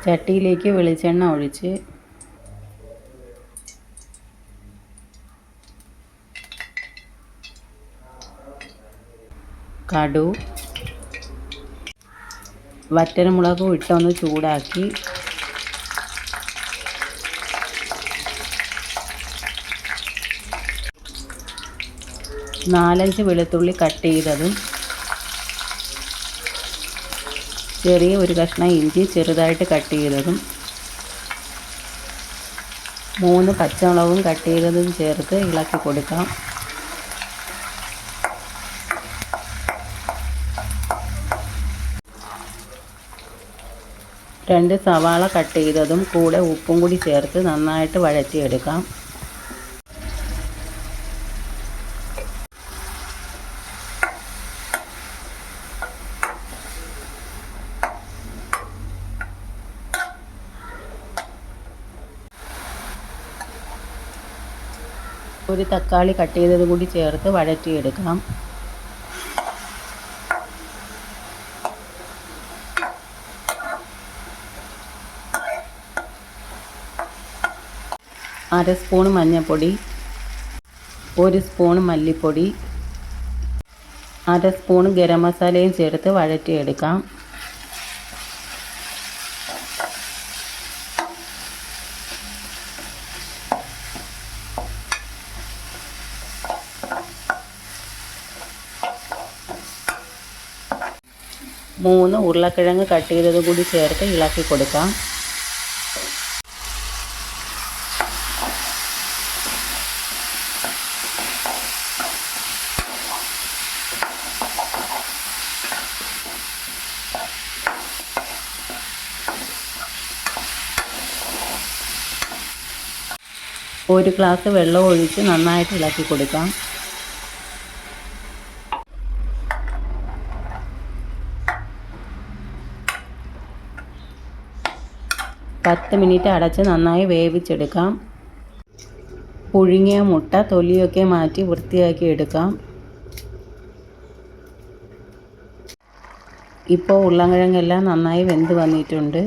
ചട്ടിയിലേക്ക് വെളിച്ചെണ്ണ ഒഴിച്ച് കടുക് വറ്റൽമുളകും ഇട്ടൊന്ന് ചൂടാക്കി നാലഞ്ച് വെളുത്തുള്ളി കട്ട് ചെയ്തതും ചെറിയ ഒരു കഷ്ണം ഇഞ്ചി ചെറുതായിട്ട് കട്ട് ചെയ്തതും 3 പച്ചമുളകും കട്ട് ചെയ്തതും ചേർത്ത് ഇളക്കി കൊടുക്കാം. രണ്ട് സവാള കട്ട് ചെയ്തതും കൂടെ ഉപ്പും കൂടി ചേർത്ത് നന്നായിട്ട് വഴറ്റിയെടുക്കാം. ഒരു തക്കാളി കട്ട് ചെയ്തത് കൂടി ചേർത്ത് വഴറ്റിയെടുക്കാം. അര സ്പൂൺ മഞ്ഞൾപ്പൊടി, 1 സ്പൂൺ മല്ലിപ്പൊടി, അര സ്പൂൺ ഗരം മസാലയും ചേർത്ത് വഴറ്റിയെടുക്കാം. മൂന്ന് ഉരുളക്കിഴങ്ങ് കട്ട് ചെയ്തത് കൂടി ചേർത്ത് ഇളക്കി കൊടുക്കാം. ഒരു ഗ്ലാസ് വെള്ളം ഒഴിച്ച് നന്നായിട്ട് ഇളക്കി കൊടുക്കാം. പത്ത് മിനിറ്റ് അടച്ച് നന്നായി വേവിച്ചെടുക്കാം. പുഴുങ്ങിയ മുട്ട തൊലിയൊക്കെ മാറ്റി വൃത്തിയാക്കി എടുക്കാം. ഇപ്പോൾ ഉരുളക്കിഴങ്ങെല്ലാം നന്നായി വെന്ത് വന്നിട്ടുണ്ട്.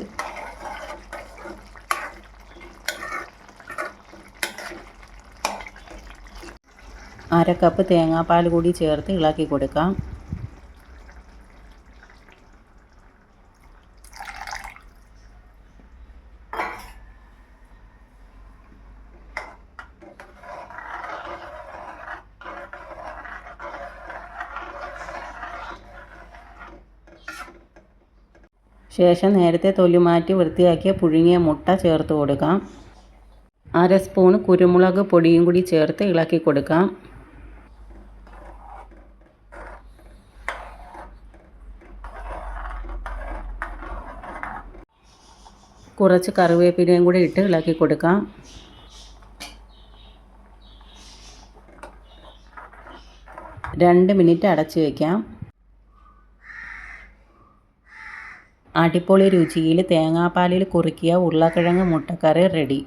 അര കപ്പ് തേങ്ങാപ്പാൽ കൂടി ചേർത്ത് ഇളക്കി കൊടുക്കാം. ശേഷം നേരത്തെ തൊലി മാറ്റി വൃത്തിയാക്കിയ പുഴുങ്ങിയ മുട്ട ചേർത്ത് കൊടുക്കാം. അര സ്പൂൺ കുരുമുളക് പൊടിയും കൂടി ചേർത്ത് ഇളക്കി കൊടുക്കാം. കുറച്ച് കറിവേപ്പിലയും കൂടി ഇട്ട് ഇളക്കി കൊടുക്കാം. രണ്ട് മിനിറ്റ് അടച്ചു വയ്ക്കാം. അടിപൊളി രുചിയിൽ തേങ്ങാപ്പാലിൽ കുറുക്കിയ ഉരുളക്കിഴങ്ങ് മുട്ടക്കറി റെഡി.